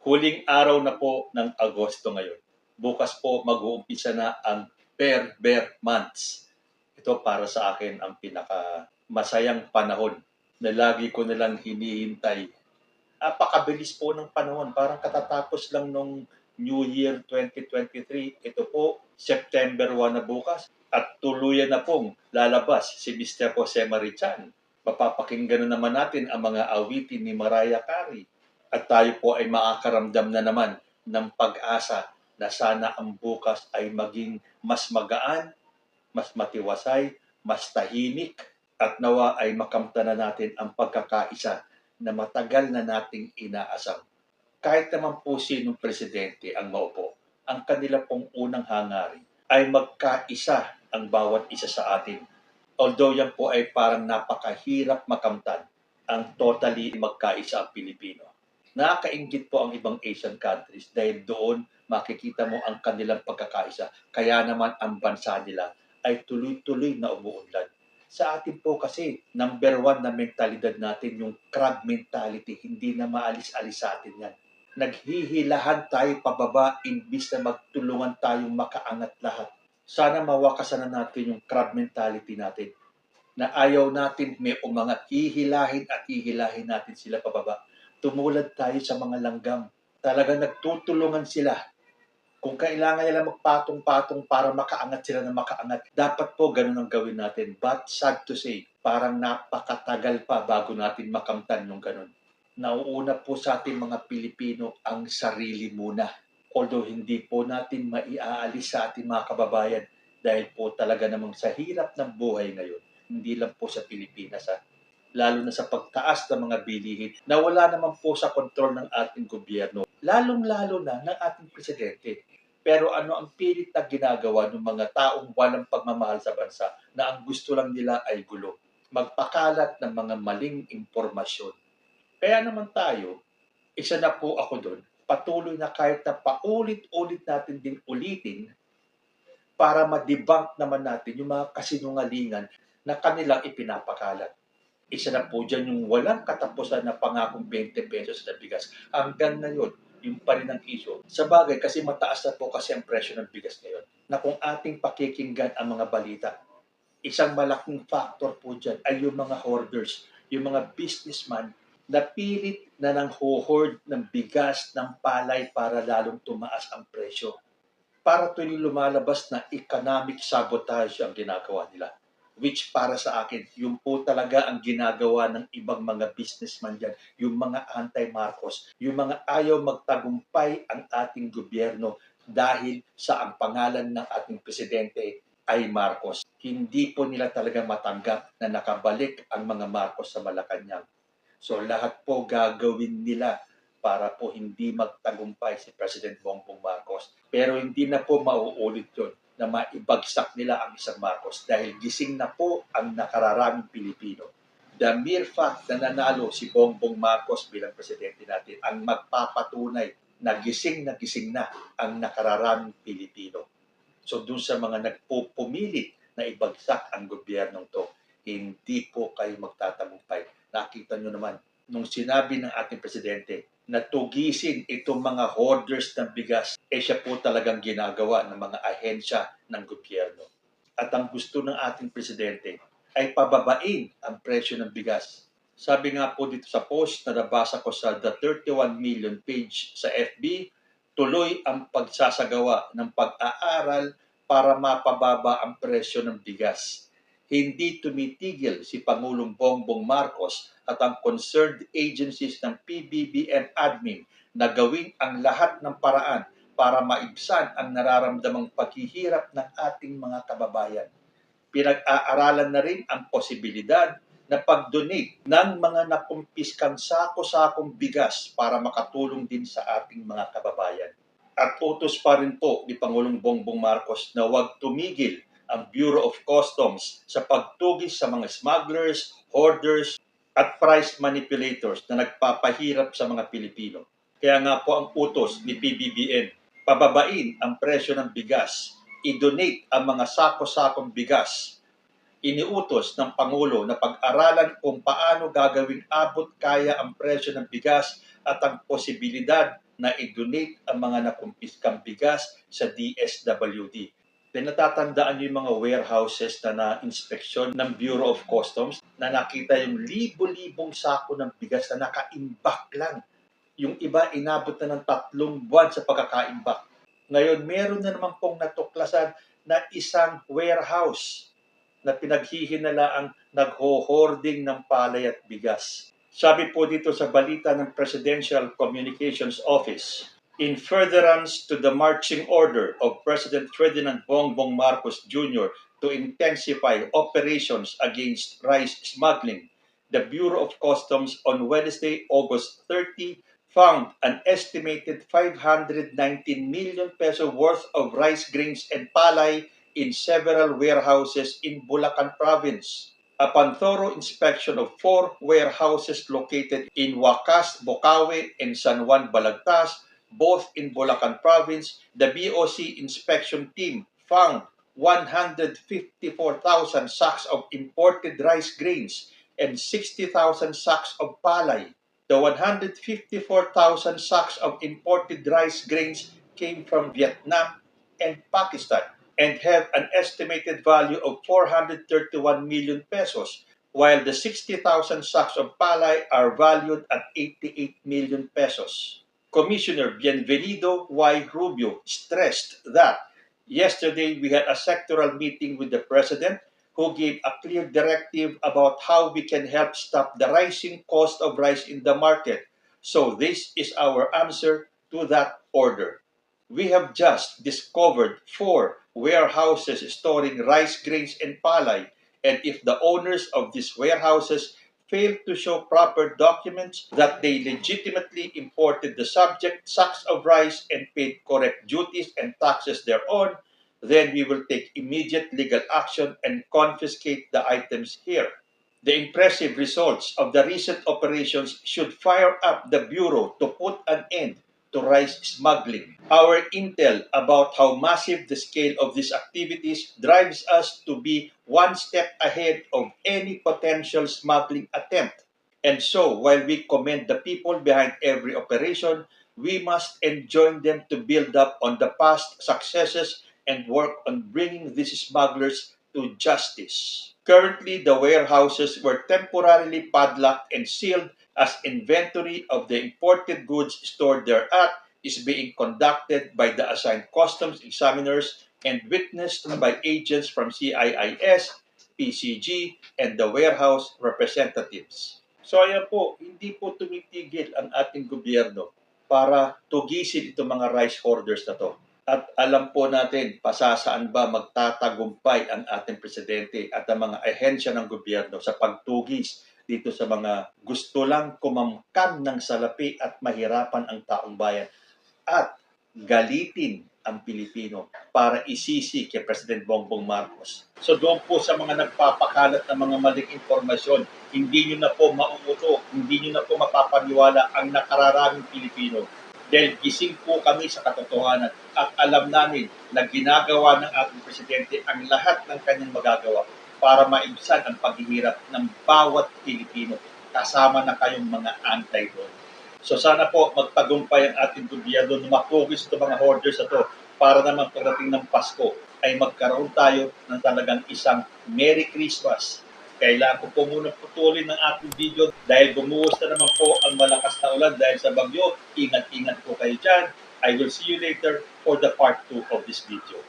Huling araw na po ng Agosto ngayon. Bukas po mag-uumpisa na ang Bear Months. Ito para sa akin ang pinaka masayang panahon na lagi ko nilang hinihintay. Napakabilis po ng panahon. Parang katatapos lang nung New Year 2023. Ito po, September 1 na bukas. At tuluyan na pong lalabas si Mr. Jose Marichan. Mapapakinggan na naman natin ang mga awitin ni Mariah Carey. At tayo po ay makakaramdam na naman ng pag-asa na sana ang bukas ay maging mas magaan, mas matiwasay, mas tahimik, at nawa ay makamtan na natin ang pagkakaisa na matagal na nating inaasam. Kahit naman po sinong presidente ang maupo, ang kanila pong unang hangarin ay magkaisa ang bawat isa sa atin. Although yan po ay parang napakahirap makamtan ang totally magkaisa ang Pilipino. Nakakainggit po ang ibang Asian countries dahil doon makikita mo ang kanilang pagkakaisa. Kaya naman ang bansa nila ay tuloy-tuloy na umuunlad. Sa atin po kasi, number one na mentalidad natin, yung crab mentality, hindi na maalis-alis sa atin yan. Naghihilahan tayo pababa imbis na magtulungan tayong makaangat lahat. Sana mawakasan na natin yung crab mentality natin na ayaw natin may umangat, hihilahin at hihilahin natin sila pababa. Tumulad tayo sa mga langgam. Talagang nagtutulungan sila. Kung kailangan nila magpatong-patong para makaangat sila na makaangat, dapat po ganun ang gawin natin. But sad to say, parang napakatagal pa bago natin makamtan yung ganun. Nauuna po sa ating mga Pilipino ang sarili muna. Although hindi po natin maiaalis sa ating mga kababayan dahil po talaga namang sa hirap ng buhay ngayon, hindi lang po sa Pilipinas, lalo na sa pagtaas ng mga bilihin na wala naman po sa kontrol ng ating gobyerno, lalong-lalo na ng ating presidente. Pero ano ang pilit na ginagawa ng mga taong walang pagmamahal sa bansa na ang gusto lang nila ay gulo, magpakalat ng mga maling impormasyon. Kaya naman tayo, isa na po ako doon, patuloy na kahit na paulit-ulit natin din ulitin para ma-debunk naman natin yung mga kasinungalingan na kanilang ipinapakalat. Isa na po dyan yung walang katapusan na pangakong 20 pesos na bigas. Hanggang ngayon, yung pa rin ang issue. Sa bagay, kasi mataas na po kasi ang presyo ng bigas ngayon. Na kung ating pakikinggan ang mga balita, isang malaking factor po dyan ay yung mga hoarders, yung mga businessman na pilit na nang hoard ng bigas, ng palay para lalong tumaas ang presyo. Para tuloy lumalabas na economic sabotage ang ginagawa nila. Which para sa akin, yung po talaga ang ginagawa ng ibang mga businessman dyan, yung mga anti-Marcos, yung mga ayaw magtagumpay ang ating gobyerno dahil sa ang pangalan ng ating presidente ay Marcos. Hindi po nila talaga matanggap na nakabalik ang mga Marcos sa Malacanang. So lahat po gagawin nila para po hindi magtagumpay si President Bongbong Marcos. Pero hindi na po mauulit yun na maibagsak nila ang isang Marcos dahil gising na po ang nakararaming Pilipino. The mere fact na nanalo si Bongbong Marcos bilang presidente natin ang magpapatunay na gising na ang nakararaming Pilipino. So dun sa mga nagpupumilit na ibagsak ang gobyernong to, hindi po kayo magtatagumpay. Nakita nyo naman, nung sinabi ng ating presidente na tugisin itong mga hoarders ng bigas, siya po talagang ginagawa ng mga ahensya ng gobyerno. At ang gusto ng ating presidente ay pababain ang presyo ng bigas. Sabi nga po dito sa post na nabasa ko sa The 31 Million page sa FB, tuloy ang pagsasagawa ng pag-aaral para mapababa ang presyo ng bigas. Hindi tumitigil si Pangulong Bongbong Marcos at ang concerned agencies ng PBBM admin na gawin ang lahat ng paraan para maibsan ang nararamdamang paghihirap ng ating mga kababayan. Pinag-aaralan na rin ang posibilidad na pag-donate ng mga nakumpiskang sako-sakong bigas para makatulong din sa ating mga kababayan. At utos pa rin po ni Pangulong Bongbong Marcos na huwag tumigil ang Bureau of Customs sa pagtugis sa mga smugglers, hoarders, at price manipulators na nagpapahirap sa mga Pilipino. Kaya nga po ang utos ni PBBM, pababain ang presyo ng bigas, i-donate ang mga sako-sakong bigas. Iniutos ng Pangulo na pag-aralan kung paano gagawing abot kaya ang presyo ng bigas at ang posibilidad na i-donate ang mga nakumpiskang bigas sa DSWD. Then natatandaan niyo yung mga warehouses na na-inspeksyon ng Bureau of Customs na nakita yung libo-libong sako ng bigas na naka-imbak lang. Yung iba inabot na ng 3 buwan sa pagkaka-imbak. Ngayon, meron na naman pong natuklasan na isang warehouse na pinaghihinalaang nagho-hoarding ng palay at bigas. Sabi po dito sa balita ng Presidential Communications Office, in furtherance to the marching order of President Ferdinand Bongbong Marcos Jr. to intensify operations against rice smuggling, the Bureau of Customs on Wednesday, August 30, found an estimated 519 million peso worth of rice grains and palay in several warehouses in Bulacan Province. Upon thorough inspection of 4 warehouses located in Wacas, Bocaue, and San Juan, Balagtas, both in Bulacan Province, the BOC inspection team found 154,000 sacks of imported rice grains and 60,000 sacks of palay. The 154,000 sacks of imported rice grains came from Vietnam and Pakistan and have an estimated value of 431 million pesos, while the 60,000 sacks of palay are valued at 88 million pesos. Commissioner Bienvenido Y. Rubio stressed that yesterday we had a sectoral meeting with the President who gave a clear directive about how we can help stop the rising cost of rice in the market. So this is our answer to that order. We have just discovered 4 warehouses storing rice grains and palay, and if the owners of these warehouses fail to show proper documents that they legitimately imported the subject sacks of rice and paid correct duties and taxes thereon, then we will take immediate legal action and confiscate the items here. The impressive results of the recent operations should fire up the Bureau to put an end to rice smuggling. Our intel about how massive the scale of these activities drives us to be one step ahead of any potential smuggling attempt. And so, while we commend the people behind every operation, we must enjoin them to build up on the past successes and work on bringing these smugglers to justice. Currently, the warehouses were temporarily padlocked and sealed as inventory of the imported goods stored thereat is being conducted by the assigned customs examiners and witnessed by agents from CIIS, PCG, and the warehouse representatives. So ayan po, hindi po tumitigil ang ating gobyerno para tugisin itong mga rice hoarders na to. At alam po natin, pasasaan ba magtatagumpay ang ating presidente at ang mga ahensya ng gobyerno sa pagtugis dito sa mga gusto lang kumamkam ng salapi at mahirapan ang taong bayan at galitin ang Pilipino para isisi kay President Bongbong Marcos. So doon po sa mga nagpapakalat ng mga maling impormasyon, hindi nyo na po mauuto, hindi nyo na po mapapaniwala ang nakararaming Pilipino. Dahil gising po kami sa katotohanan at alam namin na ginagawa ng ating presidente ang lahat ng kanyang magagawa para maibsan ang paghihirap ng bawat Pilipino, kasama na kayong mga anti-drone. So sana po magtagumpay ang ating gobyerno na matugis itong mga hoarders na to para naman pagdating ng Pasko ay magkaroon tayo ng talagang isang Merry Christmas. Kailangan ko po muna putulin ng ating video dahil bumuhos na naman po ang malakas na ulan dahil sa bagyo. Ingat-ingat po kayo dyan. I will see you later for the part 2 of this video.